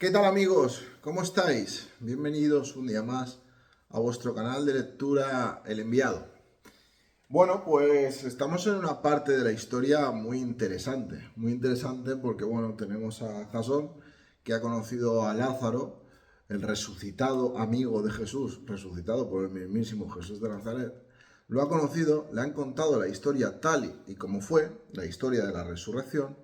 ¿Qué tal amigos? ¿Cómo estáis? Bienvenidos un día más a vuestro canal de lectura El Enviado. Bueno, pues estamos en una parte de la historia muy interesante porque bueno, tenemos a Jasón que ha conocido a Lázaro, el resucitado amigo de Jesús, resucitado por el mismísimo Jesús de Nazaret. Lo ha conocido, le han contado la historia tal y como fue, la historia de la resurrección.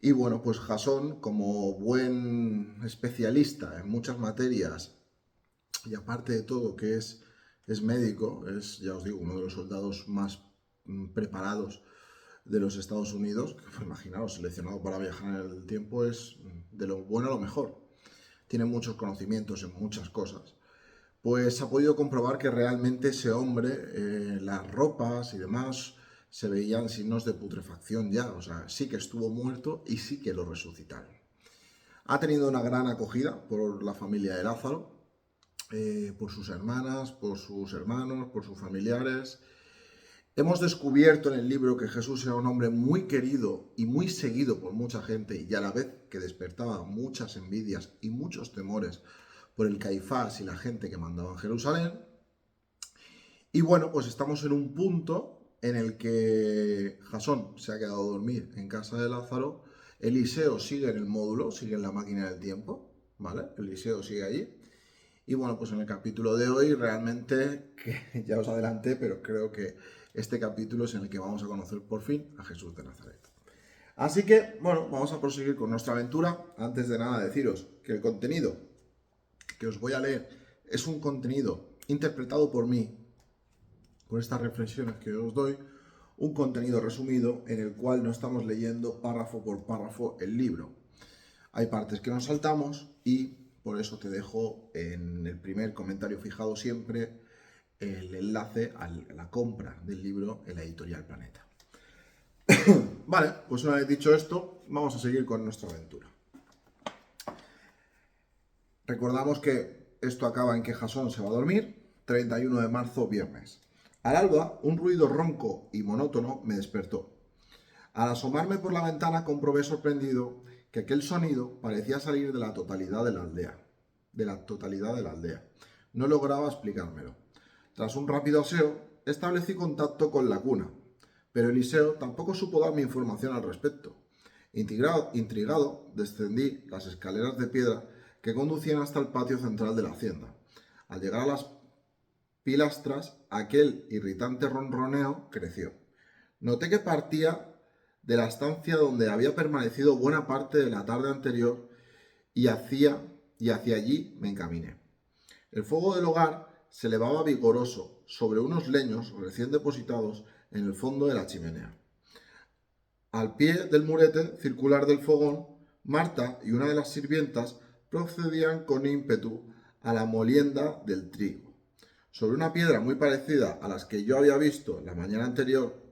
Y bueno, pues Jasón, como buen especialista en muchas materias, y aparte de todo que es médico, es, ya os digo, uno de los soldados más preparados de los Estados Unidos, que pues, imaginaos, seleccionado para viajar en el tiempo, es de lo bueno a lo mejor. Tiene muchos conocimientos en muchas cosas. Pues ha podido comprobar que realmente ese hombre, las ropas y demás, se veían signos de putrefacción ya, o sea, sí que estuvo muerto y sí que lo resucitaron. Ha tenido una gran acogida por la familia de Lázaro, por sus hermanas, por sus hermanos, por sus familiares. Hemos descubierto en el libro que Jesús era un hombre muy querido y muy seguido por mucha gente y a la vez que despertaba muchas envidias y muchos temores por el Caifás y la gente que mandaba en Jerusalén. Y bueno, pues estamos en un punto en el que Jasón se ha quedado a dormir en casa de Lázaro, Eliseo sigue en el módulo, sigue en la máquina del tiempo, ¿vale? Eliseo sigue allí. Y bueno, pues en el capítulo de hoy realmente, que ya os adelanté, pero creo que este capítulo es en el que vamos a conocer por fin a Jesús de Nazaret. Así que, bueno, vamos a proseguir con nuestra aventura. Antes de nada, deciros que el contenido que os voy a leer es un contenido interpretado por mí, por estas reflexiones que os doy, un contenido resumido en el cual no estamos leyendo párrafo por párrafo el libro. Hay partes que nos saltamos y por eso te dejo en el primer comentario fijado siempre el enlace a la compra del libro en la editorial Planeta. Vale, pues una vez dicho esto, vamos a seguir con nuestra aventura. Recordamos que esto acaba en que Jasón se va a dormir, 31 de marzo, viernes. Al alba, un ruido ronco y monótono me despertó. Al asomarme por la ventana comprobé sorprendido que aquel sonido parecía salir de la totalidad de la aldea. No lograba explicármelo. Tras un rápido aseo, establecí contacto con la cuna, pero Eliseo tampoco supo darme información al respecto. Intrigado, descendí las escaleras de piedra que conducían hasta el patio central de la hacienda. Al llegar a las pilastras, aquel irritante ronroneo creció. Noté que partía de la estancia donde había permanecido buena parte de la tarde anterior y hacia allí me encaminé. El fuego del hogar se elevaba vigoroso sobre unos leños recién depositados en el fondo de la chimenea. Al pie del murete circular del fogón, Marta y una de las sirvientas procedían con ímpetu a la molienda del trigo. Sobre una piedra muy parecida a las que yo había visto la mañana anterior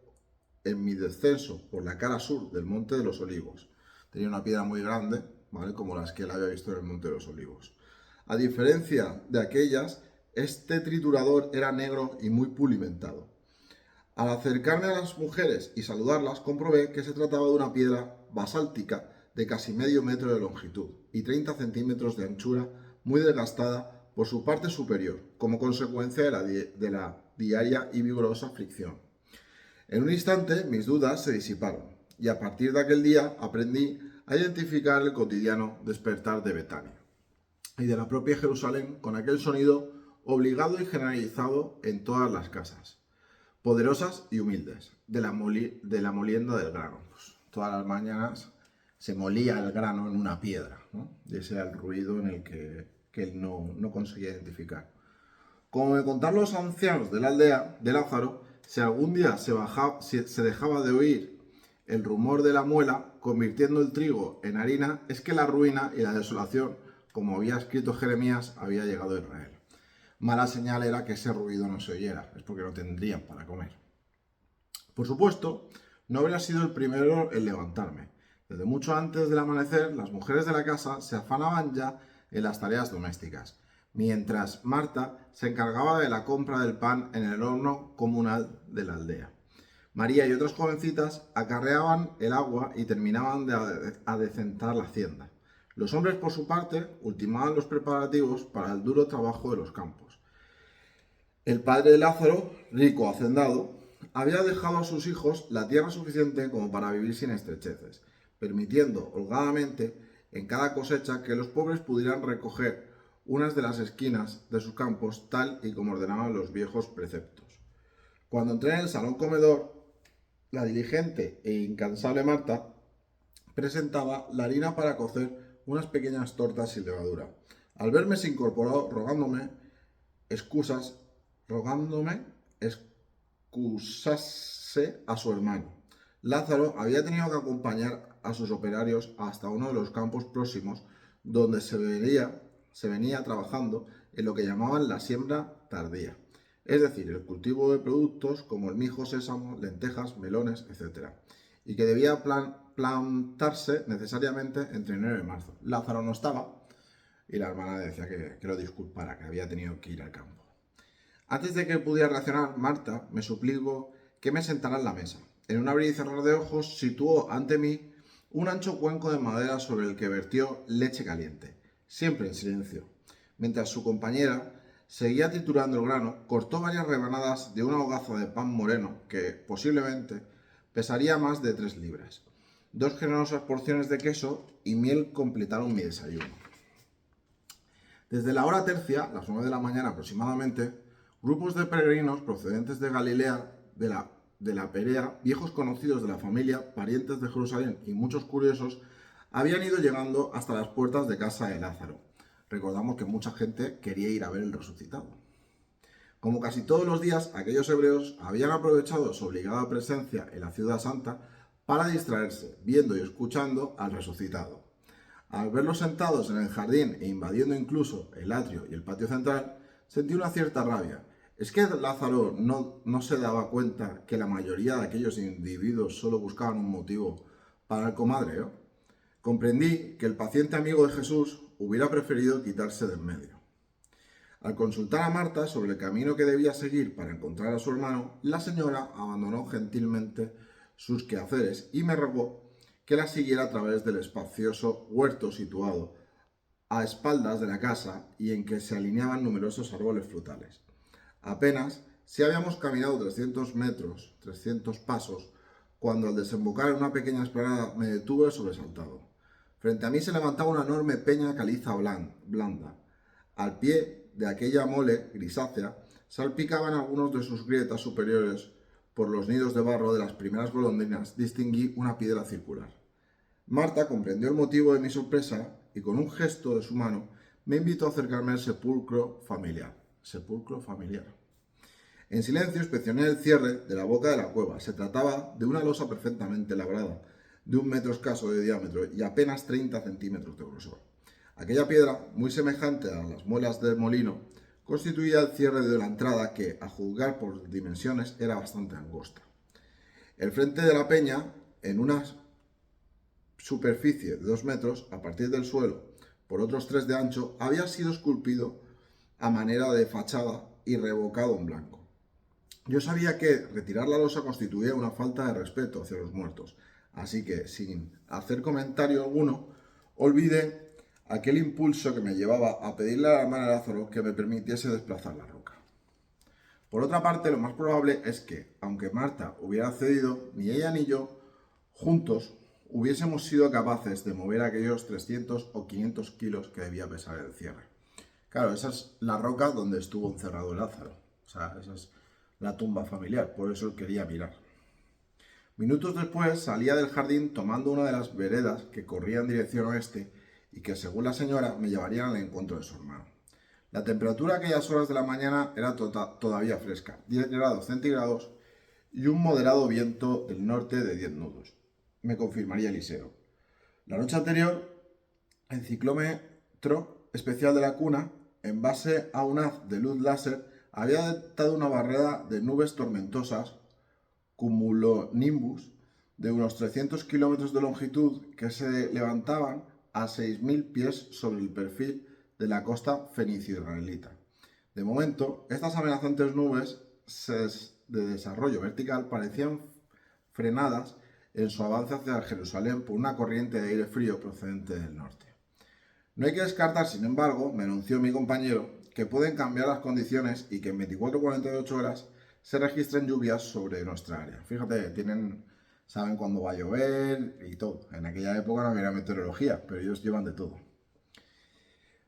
en mi descenso por la cara sur del Monte de los Olivos. Tenía una piedra muy grande, ¿vale? Como las que él había visto en el Monte de los Olivos. A diferencia de aquellas, este triturador era negro y muy pulimentado. Al acercarme a las mujeres y saludarlas, comprobé que se trataba de una piedra basáltica de casi medio metro de longitud y 30 centímetros de anchura, muy desgastada por su parte superior, como consecuencia de la diaria y vigorosa fricción. En un instante mis dudas se disiparon y a partir de aquel día aprendí a identificar el cotidiano despertar de Betania y de la propia Jerusalén con aquel sonido obligado y generalizado en todas las casas, poderosas y humildes, de la molienda del grano. Pues, todas las mañanas se molía el grano en una piedra, ¿no? Y ese era el ruido en el que él no conseguía identificar. Como me contaron los ancianos de la aldea de Lázaro, si algún día se dejaba de oír el rumor de la muela, convirtiendo el trigo en harina, es que la ruina y la desolación, como había escrito Jeremías, había llegado a Israel. Mala señal era que ese ruido no se oyera, es porque no tendrían para comer. Por supuesto, no habría sido el primero en levantarme. Desde mucho antes del amanecer, las mujeres de la casa se afanaban ya en las tareas domésticas, mientras Marta se encargaba de la compra del pan en el horno comunal de la aldea. María y otras jovencitas acarreaban el agua y terminaban de adecentar la hacienda. Los hombres, por su parte, ultimaban los preparativos para el duro trabajo de los campos. El padre de Lázaro, rico hacendado, había dejado a sus hijos la tierra suficiente como para vivir sin estrecheces, permitiendo holgadamente en cada cosecha que los pobres pudieran recoger unas de las esquinas de sus campos tal y como ordenaban los viejos preceptos. Cuando entré en el salón comedor, la diligente e incansable Marta presentaba la harina para cocer unas pequeñas tortas sin levadura. Al verme se incorporó rogándome excusase a su hermano. Lázaro había tenido que acompañar a sus operarios hasta uno de los campos próximos donde se venía trabajando en lo que llamaban la siembra tardía, es decir, el cultivo de productos como el mijo, sésamo, lentejas, melones, etc., y que debía plantarse necesariamente entre enero y marzo. Lázaro no estaba y la hermana decía que lo disculpara, que había tenido que ir al campo. Antes de que pudiera reaccionar, Marta me suplicó que me sentara en la mesa. En un abrir y cerrar de ojos situó ante mí un ancho cuenco de madera sobre el que vertió leche caliente, siempre en silencio. Mientras su compañera seguía triturando el grano, cortó varias rebanadas de una hogaza de pan moreno que, posiblemente, pesaría más de 3 libras. 2 generosas porciones de queso y miel completaron mi desayuno. Desde la hora tercia, las 9 de la mañana aproximadamente, grupos de peregrinos procedentes de Galilea, de la Perea, viejos conocidos de la familia, parientes de Jerusalén y muchos curiosos, habían ido llegando hasta las puertas de casa de Lázaro. Recordamos que mucha gente quería ir a ver el resucitado. Como casi todos los días, aquellos hebreos habían aprovechado su obligada presencia en la ciudad santa para distraerse, viendo y escuchando al resucitado. Al verlos sentados en el jardín e invadiendo incluso el atrio y el patio central, sentí una cierta rabia. ¿Es que Lázaro no se daba cuenta que la mayoría de aquellos individuos solo buscaban un motivo para el comadreo? Comprendí que el paciente amigo de Jesús hubiera preferido quitarse de en medio. Al consultar a Marta sobre el camino que debía seguir para encontrar a su hermano, la señora abandonó gentilmente sus quehaceres y me rogó que la siguiera a través del espacioso huerto situado a espaldas de la casa y en que se alineaban numerosos árboles frutales. Apenas si habíamos caminado 300 pasos, cuando al desembocar en una pequeña explanada me detuve sobresaltado. Frente a mí se levantaba una enorme peña caliza blanda. Al pie de aquella mole grisácea salpicaban algunos de sus grietas superiores. Por los nidos de barro de las primeras golondrinas distinguí una piedra circular. Marta comprendió el motivo de mi sorpresa y con un gesto de su mano me invitó a acercarme al sepulcro familiar. En silencio inspeccioné el cierre de la boca de la cueva. Se trataba de una losa perfectamente labrada, de 1 metro escaso de diámetro y apenas 30 centímetros de grosor. Aquella piedra, muy semejante a las muelas del molino, constituía el cierre de la entrada que, a juzgar por dimensiones, era bastante angosta. El frente de la peña, en una superficie de 2 metros, a partir del suelo, por otros 3 de ancho, había sido esculpido a manera de fachada y revocado en blanco. Yo sabía que retirar la losa constituía una falta de respeto hacia los muertos, así que, sin hacer comentario alguno, olvidé aquel impulso que me llevaba a pedirle a la hermana de Lázaro que me permitiese desplazar la roca. Por otra parte, lo más probable es que, aunque Marta hubiera cedido, ni ella ni yo, juntos, hubiésemos sido capaces de mover aquellos 300 o 500 kilos que debía pesar el cierre. Claro, esa es la roca donde estuvo encerrado Lázaro. O sea, esa es la tumba familiar, por eso él quería mirar. Minutos después salía del jardín tomando una de las veredas que corría en dirección oeste y que, según la señora, me llevarían al encuentro de su hermano. La temperatura a aquellas horas de la mañana era todavía fresca, 10 grados centígrados y un moderado viento del norte de 10 nudos. Me confirmaría Eliseo. La noche anterior, el ciclómetro especial de la cuna, en base a un haz de luz láser, había detectado una barrera de nubes tormentosas, cumulonimbus, de unos 300 kilómetros de longitud que se levantaban a 6.000 pies sobre el perfil de la costa fenicio-israelita. De momento, estas amenazantes nubes de desarrollo vertical parecían frenadas en su avance hacia Jerusalén por una corriente de aire frío procedente del norte. No hay que descartar, sin embargo, me anunció mi compañero, que pueden cambiar las condiciones y que en 24 o 48 horas se registren lluvias sobre nuestra área. Fíjate, saben cuándo va a llover y todo. En aquella época no había meteorología, pero ellos llevan de todo.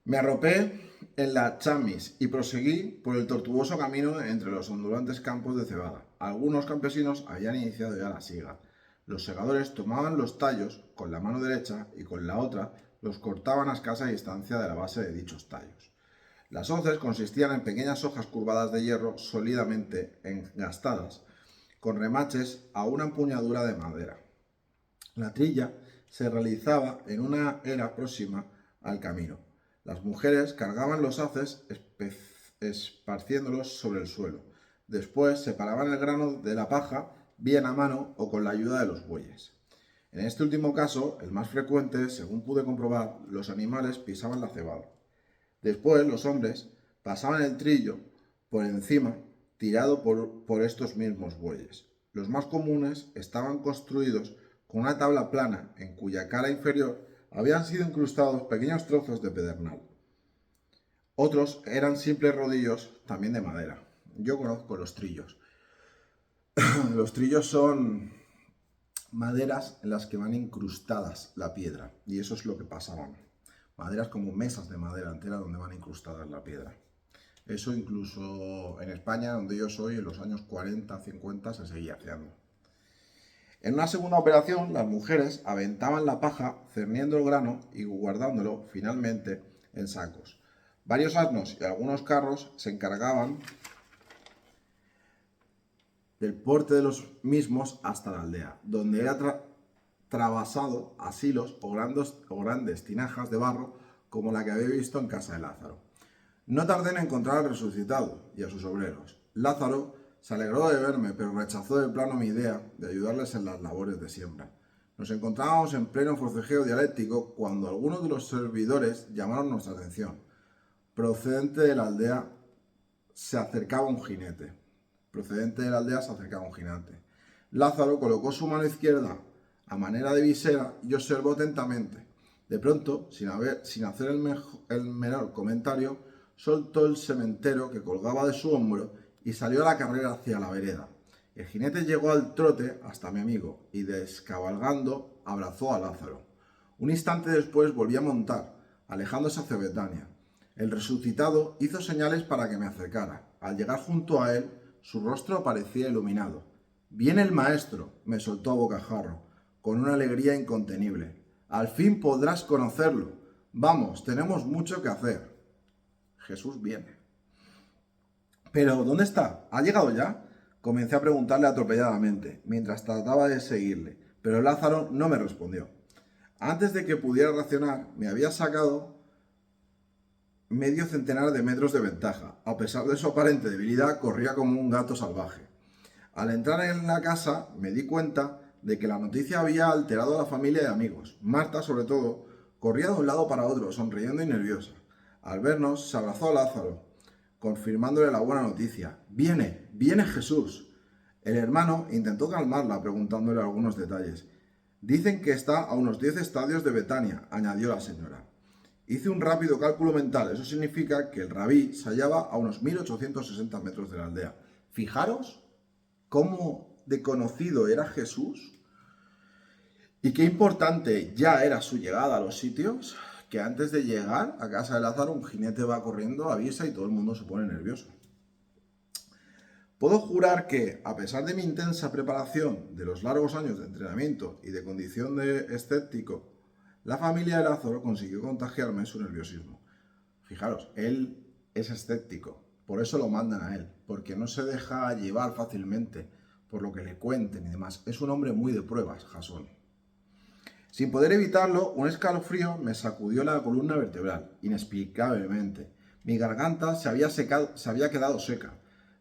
Me arropé en la chamis y proseguí por el tortuoso camino entre los ondulantes campos de cebada. Algunos campesinos habían iniciado ya la siega. Los segadores tomaban los tallos con la mano derecha y con la otra los cortaban a escasa distancia de la base de dichos tallos. Las hoces consistían en pequeñas hojas curvadas de hierro sólidamente engastadas, con remaches a una empuñadura de madera. La trilla se realizaba en una era próxima al camino. Las mujeres cargaban los haces esparciéndolos sobre el suelo. Después separaban el grano de la paja bien a mano o con la ayuda de los bueyes. En este último caso, el más frecuente, según pude comprobar, los animales pisaban la cebada. Después los hombres pasaban el trillo por encima, tirado por estos mismos bueyes. Los más comunes estaban construidos con una tabla plana en cuya cara inferior habían sido incrustados pequeños trozos de pedernal. Otros eran simples rodillos, también de madera. Yo conozco los trillos. Los trillos son maderas en las que van incrustadas la piedra, y eso es lo que pasaban. Maderas como mesas de madera entera donde van incrustadas la piedra. Eso incluso en España, donde yo soy, en los años 40, 50 se seguía haciendo. En una segunda operación, las mujeres aventaban la paja, cerniendo el grano y guardándolo finalmente en sacos. Varios asnos y algunos carros se encargaban del porte de los mismos hasta la aldea, donde era trabasado a silos o grandes tinajas de barro como la que había visto en casa de Lázaro. No tardé en encontrar al resucitado y a sus obreros. Lázaro se alegró de verme, pero rechazó de plano mi idea de ayudarles en las labores de siembra. Nos encontrábamos en pleno forcejeo dialéctico cuando algunos de los servidores llamaron nuestra atención. Procedente de la aldea se acercaba un jinete. Lázaro colocó su mano izquierda a manera de visera y observó atentamente. De pronto, sin hacer el menor comentario, soltó el sementero que colgaba de su hombro y salió a la carrera hacia la vereda. El jinete llegó al trote hasta mi amigo y, descabalgando, abrazó a Lázaro. Un instante después volví a montar, alejándose hacia Betania. El resucitado hizo señales para que me acercara. Al llegar junto a él, su rostro parecía iluminado. «Viene el maestro», me soltó a bocajarro, con una alegría incontenible. «Al fin podrás conocerlo. Vamos, tenemos mucho que hacer». Jesús viene. «¿Pero dónde está? ¿Ha llegado ya?», comencé a preguntarle atropelladamente, mientras trataba de seguirle, pero Lázaro no me respondió. Antes de que pudiera racionar, me había sacado medio centenar de metros de ventaja. A pesar de su aparente debilidad, corría como un gato salvaje. Al entrar en la casa, me di cuenta de que la noticia había alterado a la familia y amigos. Marta, sobre todo, corría de un lado para otro, sonriendo y nerviosa. Al vernos, se abrazó a Lázaro, confirmándole la buena noticia. «Viene, viene Jesús». El hermano intentó calmarla, preguntándole algunos detalles. «Dicen que está a unos 10 estadios de Betania», añadió la señora. Hice un rápido cálculo mental. Eso significa que el rabí se hallaba a unos 1860 metros de la aldea. Fijaros cómo de conocido era Jesús y qué importante ya era su llegada a los sitios, que antes de llegar a casa de Lázaro un jinete va corriendo, avisa y todo el mundo se pone nervioso. Puedo jurar que, a pesar de mi intensa preparación, de los largos años de entrenamiento y de condición de escéptico, la familia de Lázaro consiguió contagiarme su nerviosismo. Fijaros, él es escéptico, por eso lo mandan a él, porque no se deja llevar fácilmente por lo que le cuenten y demás. Es un hombre muy de pruebas, Jasón. Sin poder evitarlo, un escalofrío me sacudió la columna vertebral, inexplicablemente. Mi garganta se había quedado seca,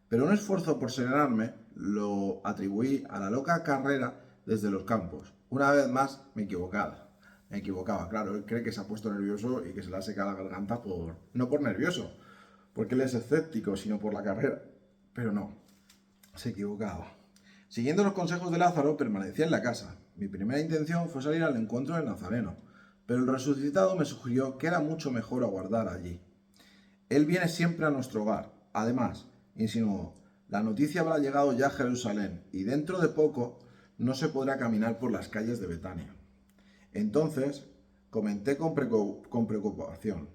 pero un esfuerzo por serenarme lo atribuí a la loca carrera desde los campos. Una vez más me equivocaba, claro, él cree que se ha puesto nervioso y que se le ha secado la garganta no por nervioso, porque él es escéptico, sino por la carrera. Pero no, se equivocaba. Siguiendo los consejos de Lázaro, permanecía en la casa. Mi primera intención fue salir al encuentro del Nazareno, pero el resucitado me sugirió que era mucho mejor aguardar allí. Él viene siempre a nuestro hogar. Además, insinuó, la noticia habrá llegado ya a Jerusalén y dentro de poco no se podrá caminar por las calles de Betania. Entonces, comenté con preocupación,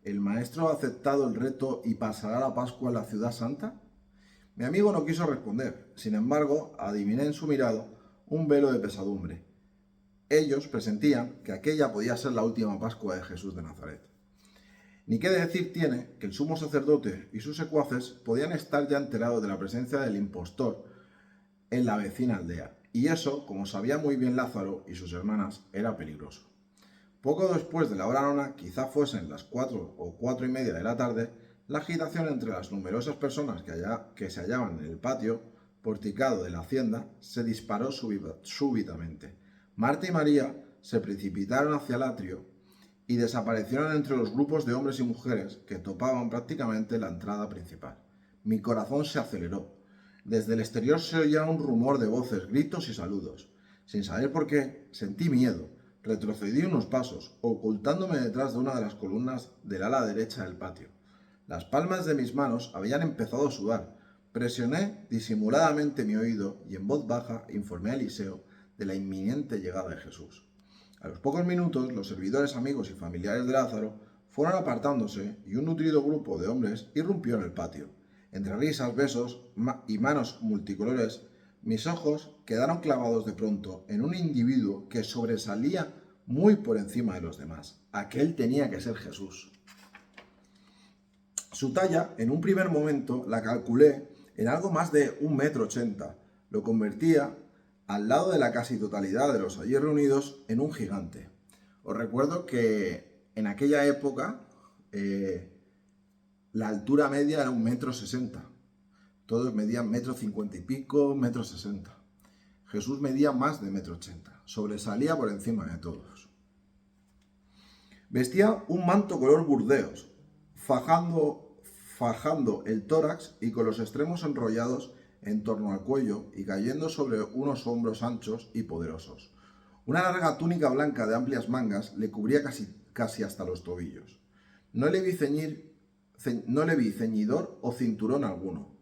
¿el maestro ha aceptado el reto y pasará la Pascua en la ciudad santa? Mi amigo no quiso responder. Sin embargo, adiviné en su mirada un velo de pesadumbre. Ellos presentían que aquella podía ser la última Pascua de Jesús de Nazaret. Ni qué decir tiene que el sumo sacerdote y sus secuaces podían estar ya enterados de la presencia del impostor en la vecina aldea. Y eso, como sabía muy bien Lázaro y sus hermanas, era peligroso. Poco después de la hora nona, quizá fuesen las 4 o 4:30 de la tarde, la agitación entre las numerosas personas que se hallaban en el patio porticado de la hacienda se disparó súbitamente. Marta y María se precipitaron hacia el atrio y desaparecieron entre los grupos de hombres y mujeres que topaban prácticamente la entrada principal. Mi corazón se aceleró. Desde el exterior se oía un rumor de voces, gritos y saludos. Sin saber por qué, sentí miedo. Retrocedí unos pasos, ocultándome detrás de una de las columnas del ala derecha del patio. Las palmas de mis manos habían empezado a sudar. Presioné disimuladamente mi oído y en voz baja informé a Eliseo de la inminente llegada de Jesús. A los pocos minutos, los servidores, amigos y familiares de Lázaro fueron apartándose y un nutrido grupo de hombres irrumpió en el patio. Entre risas, besos y manos multicolores, mis ojos quedaron clavados de pronto en un individuo que sobresalía muy por encima de los demás. Aquel tenía que ser Jesús. Su talla, en un primer momento, la calculé en algo más de 1,80 m. Lo convertía, al lado de la casi totalidad de los allí reunidos, en un gigante. Os recuerdo que en aquella época la altura media era 1,60 m. Todos medían 1,50 m y pico, 1,60 m. Jesús medía más de 1,80 m. Sobresalía por encima de todos. Vestía un manto color burdeos, fajando el tórax y con los extremos enrollados en torno al cuello y cayendo sobre unos hombros anchos y poderosos. Una larga túnica blanca de amplias mangas le cubría casi hasta los tobillos. No le vi ceñidor o cinturón alguno.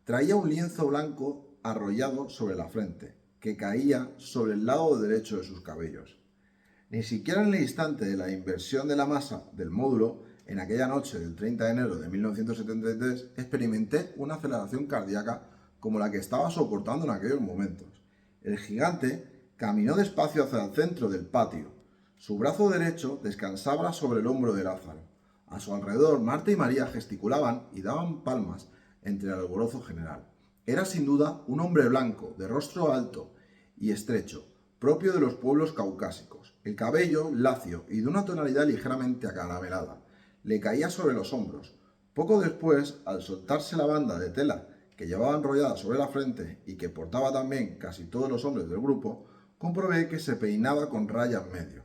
Traía un lienzo blanco arrollado sobre la frente, que caía sobre el lado derecho de sus cabellos. Ni siquiera en el instante de la inversión de la masa del módulo, en aquella noche del 30 de enero de 1973, experimenté una aceleración cardíaca como la que estaba soportando en aquellos momentos. El gigante caminó despacio hacia el centro del patio. Su brazo derecho descansaba sobre el hombro de Lázaro. A su alrededor, Marta y María gesticulaban y daban palmas entre el alborozo general. Era sin duda un hombre blanco, de rostro alto y estrecho, propio de los pueblos caucásicos. El cabello, lacio y de una tonalidad ligeramente acaramelada, le caía sobre los hombros. Poco después, al soltarse la banda de tela que llevaba enrollada sobre la frente y que portaba también casi todos los hombres del grupo, comprobé que se peinaba con raya en medio.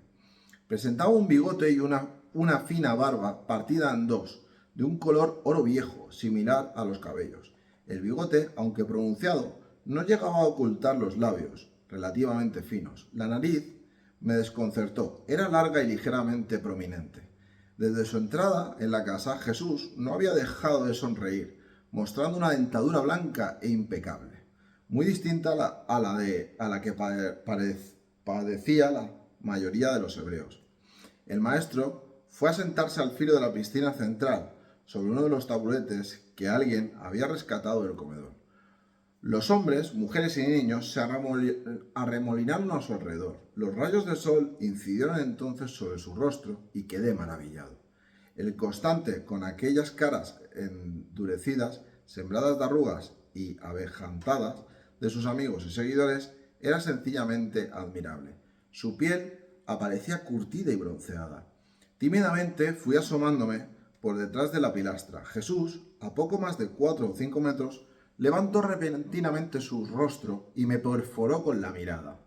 Presentaba un bigote y una fina barba partida en dos, de un color oro viejo, similar a los cabellos. El bigote, aunque pronunciado, no llegaba a ocultar los labios, relativamente finos. La nariz me desconcertó, era larga y ligeramente prominente. Desde su entrada en la casa, Jesús no había dejado de sonreír, mostrando una dentadura blanca e impecable, muy distinta a la que padecía la mayoría de los hebreos. El maestro fue a sentarse al filo de la piscina central, sobre uno de los taburetes que alguien había rescatado del comedor. Los hombres, mujeres y niños se arremolinaron a su alrededor. Los rayos del sol incidieron entonces sobre su rostro y quedé maravillado. El constante, con aquellas caras endurecidas, sembradas de arrugas y avejantadas de sus amigos y seguidores, era sencillamente admirable. Su piel aparecía curtida y bronceada. Tímidamente fui asomándome por detrás de la pilastra. Jesús, a poco más de 4 o 5 metros, levantó repentinamente su rostro y me perforó con la mirada.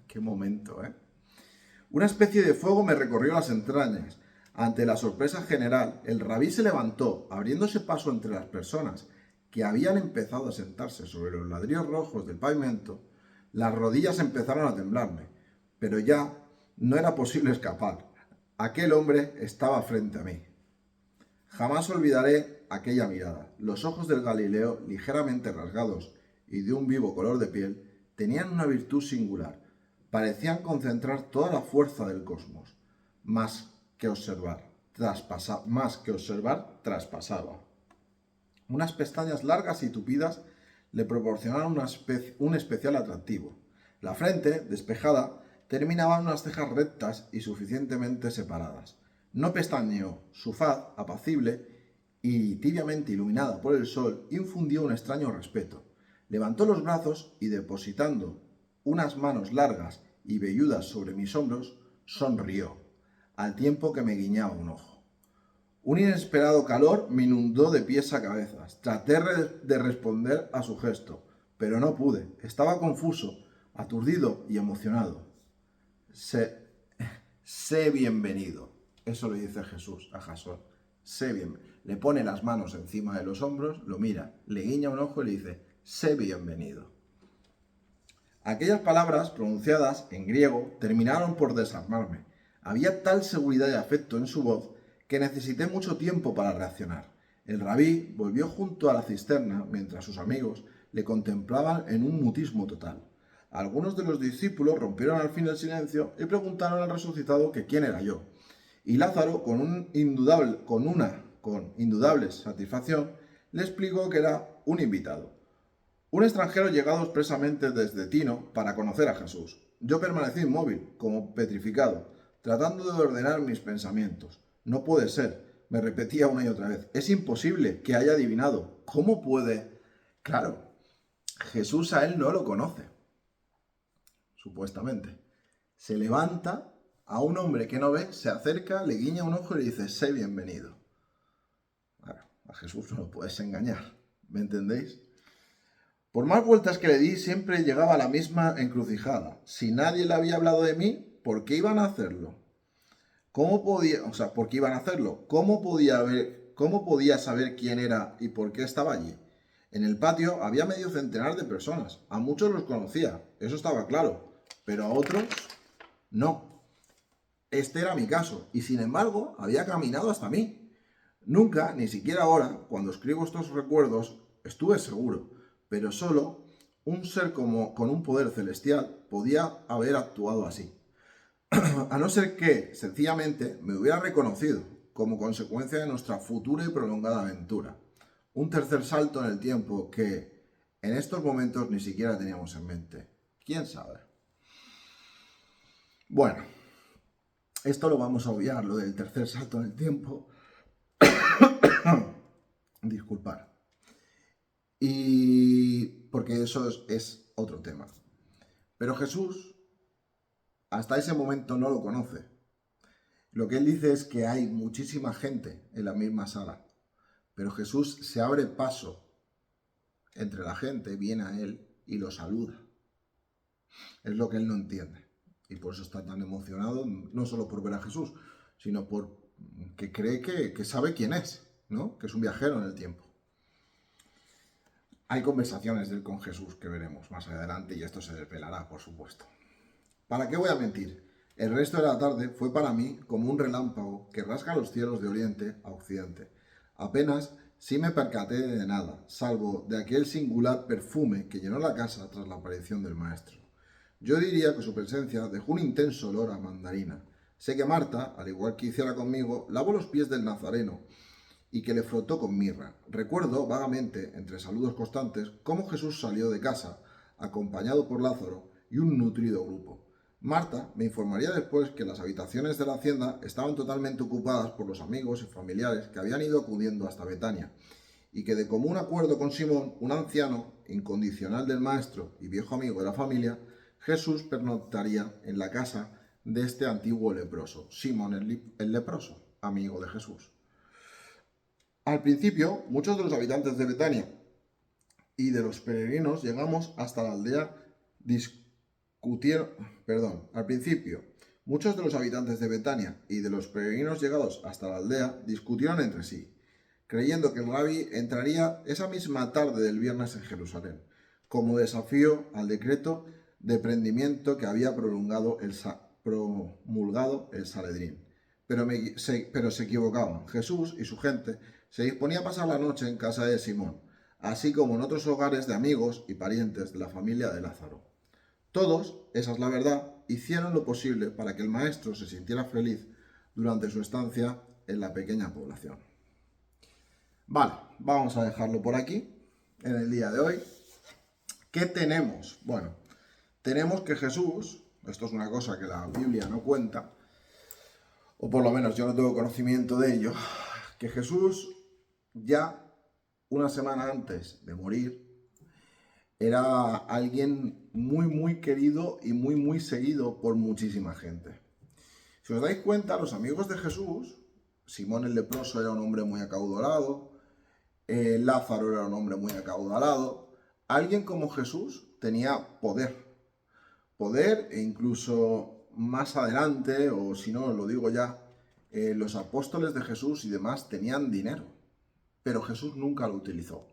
¡Qué momento, eh! Una especie de fuego me recorrió las entrañas. Ante la sorpresa general, el rabí se levantó, abriéndose paso entre las personas que habían empezado a sentarse sobre los ladrillos rojos del pavimento. Las rodillas empezaron a temblarme, pero ya No era posible escapar. Aquel hombre estaba frente a mí. Jamás olvidaré aquella mirada. Los ojos del Galileo, ligeramente rasgados y de un vivo color de piel, tenían una virtud singular. Parecían concentrar toda la fuerza del cosmos. Más que observar, traspasaba. Unas pestañas largas y tupidas le proporcionaban un especial atractivo. La frente, despejada, terminaba en unas cejas rectas y suficientemente separadas. No pestañeó. Su faz, apacible y tibiamente iluminada por el sol, infundió un extraño respeto. Levantó los brazos y, depositando unas manos largas y velludas sobre mis hombros, sonrió, al tiempo que me guiñaba un ojo. Un inesperado calor me inundó de pies a cabeza. Traté de responder a su gesto, pero no pude. Estaba confuso, aturdido y emocionado. Sé bienvenido. Eso le dice Jesús a Jasón. Sé bienvenido. Le pone las manos encima de los hombros, lo mira, le guiña un ojo y le dice, sé bienvenido. Aquellas palabras pronunciadas en griego terminaron por desarmarme. Había tal seguridad y afecto en su voz que necesité mucho tiempo para reaccionar. El rabí volvió junto a la cisterna mientras sus amigos le contemplaban en un mutismo total. Algunos de los discípulos rompieron al fin el silencio y preguntaron al resucitado que quién era yo. Y Lázaro, con indudable satisfacción, le explicó que era un invitado, un extranjero llegado expresamente desde Tino para conocer a Jesús. Yo permanecí inmóvil, como petrificado, tratando de ordenar mis pensamientos. No puede ser, me repetía una y otra vez. Es imposible que haya adivinado. ¿Cómo puede? Claro, Jesús a él no lo conoce, supuestamente. Se levanta a un hombre que no ve, se acerca, le guiña un ojo y le dice, sé bienvenido. Claro, a Jesús no lo puedes engañar, ¿me entendéis? Por más vueltas que le di, siempre llegaba a la misma encrucijada. Si nadie le había hablado de mí, ¿por qué iban a hacerlo? ¿Por qué iban a hacerlo? ¿Cómo podía saber quién era y por qué estaba allí? En el patio había medio centenar de personas. A muchos los conocía, eso estaba claro, pero a otros no. Este era mi caso, y sin embargo había caminado hasta mí. Nunca, ni siquiera ahora, cuando escribo estos recuerdos, estuve seguro, pero solo un ser con un poder celestial podía haber actuado así. A no ser que, sencillamente, me hubiera reconocido como consecuencia de nuestra futura y prolongada aventura. Un tercer salto en el tiempo que, en estos momentos, ni siquiera teníamos en mente. ¿Quién sabe? Bueno, esto lo vamos a obviar, lo del tercer salto en el tiempo. Disculpar. Y porque eso es otro tema. Pero Jesús hasta ese momento no lo conoce. Lo que él dice es que hay muchísima gente en la misma sala, pero Jesús se abre paso entre la gente, viene a él y lo saluda. Es lo que él no entiende. Y por eso está tan emocionado, no solo por ver a Jesús, sino por que cree que sabe quién es, ¿no? Que es un viajero en el tiempo. Hay conversaciones de él con Jesús que veremos más adelante y esto se desvelará, por supuesto. ¿Para qué voy a mentir? El resto de la tarde fue para mí como un relámpago que rasga los cielos de oriente a occidente. Apenas sí me percaté de nada, salvo de aquel singular perfume que llenó la casa tras la aparición del maestro. Yo diría que su presencia dejó un intenso olor a mandarina. Sé que Marta, al igual que hiciera conmigo, lavó los pies del Nazareno y que le frotó con mirra. Recuerdo vagamente, entre saludos constantes, cómo Jesús salió de casa, acompañado por Lázaro y un nutrido grupo. Marta me informaría después que las habitaciones de la hacienda estaban totalmente ocupadas por los amigos y familiares que habían ido acudiendo hasta Betania, y que de común acuerdo con Simón, un anciano, incondicional del maestro y viejo amigo de la familia, Jesús pernoctaría en la casa de este antiguo leproso, Simón el leproso, amigo de Jesús. Al principio, muchos de los habitantes de Betania y de los peregrinos llegamos hasta la aldea Al principio, muchos de los habitantes de Betania y de los peregrinos llegados hasta la aldea discutieron entre sí, creyendo que el rabí entraría esa misma tarde del viernes en Jerusalén, como desafío al decreto de prendimiento que había promulgado promulgado el Sanedrín. Pero se equivocaban. Jesús y su gente se disponía a pasar la noche en casa de Simón, así como en otros hogares de amigos y parientes de la familia de Lázaro. Todos, esa es la verdad, hicieron lo posible para que el maestro se sintiera feliz durante su estancia en la pequeña población. Vale, vamos a dejarlo por aquí en el día de hoy. ¿Qué tenemos? Bueno, tenemos que Jesús, esto es una cosa que la Biblia no cuenta, o por lo menos yo no tengo conocimiento de ello, que Jesús ya una semana antes de morir era alguien muy querido y muy seguido por muchísima gente. Si os dais cuenta, los amigos de Jesús, Simón el leproso era un hombre muy acaudalado, Lázaro era un hombre muy acaudalado, alguien como Jesús tenía poder e incluso más adelante, o si no, lo digo ya, los apóstoles de Jesús y demás tenían dinero, pero Jesús nunca lo utilizó.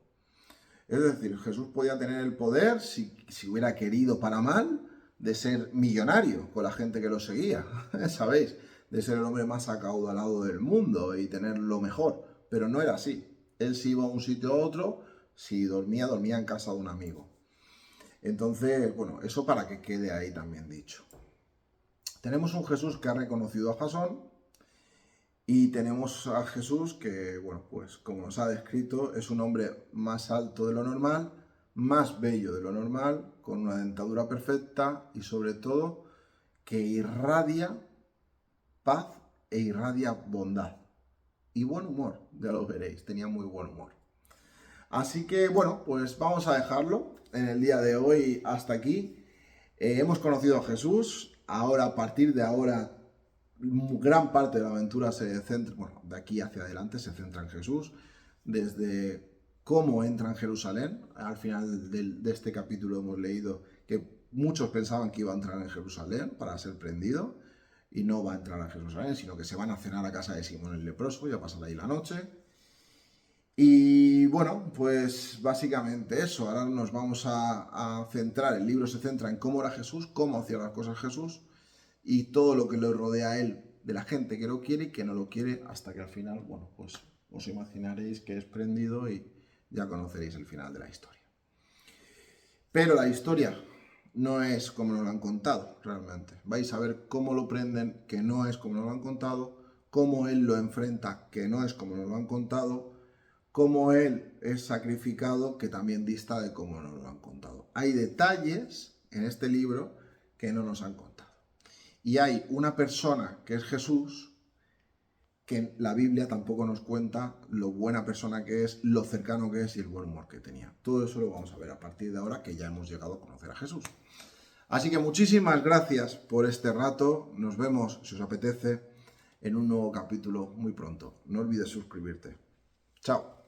Es decir, Jesús podía tener el poder, si hubiera querido para mal, de ser millonario con la gente que lo seguía, ¿sabéis? De ser el hombre más acaudalado del mundo y tener lo mejor, pero no era así. Él se iba a un sitio a otro, si dormía en casa de un amigo. Entonces, bueno, eso para que quede ahí también dicho. Tenemos un Jesús que ha reconocido a Jasón y tenemos a Jesús que, bueno, pues como nos ha descrito, es un hombre más alto de lo normal, más bello de lo normal, con una dentadura perfecta y sobre todo que irradia paz e irradia bondad. Y buen humor, ya lo veréis, tenía muy buen humor. Así que, bueno, pues vamos a dejarlo en el día de hoy hasta aquí. Hemos conocido a Jesús, ahora a partir de ahora gran parte de la aventura se centra, bueno, de aquí hacia adelante se centra en Jesús, desde cómo entra en Jerusalén. Al final de este capítulo hemos leído que muchos pensaban que iba a entrar en Jerusalén para ser prendido, y no va a entrar a Jerusalén, sino que se van a cenar a casa de Simón el leproso y a pasar ahí la noche. Y bueno, pues básicamente eso. Ahora nos vamos a centrar, el libro se centra en cómo era Jesús, cómo hacía las cosas Jesús, y todo lo que le rodea a él, de la gente que lo quiere y que no lo quiere, hasta que al final, bueno, pues os imaginaréis que es prendido y ya conoceréis el final de la historia. Pero la historia no es como nos lo han contado, realmente. Vais a ver cómo lo prenden, que no es como nos lo han contado, cómo él lo enfrenta, que no es como nos lo han contado, cómo él es sacrificado, que también dista de cómo nos lo han contado. Hay detalles en este libro que no nos han contado. Y hay una persona que es Jesús, que la Biblia tampoco nos cuenta lo buena persona que es, lo cercano que es y el buen humor que tenía. Todo eso lo vamos a ver a partir de ahora que ya hemos llegado a conocer a Jesús. Así que muchísimas gracias por este rato. Nos vemos, si os apetece, en un nuevo capítulo muy pronto. No olvides suscribirte. Chao.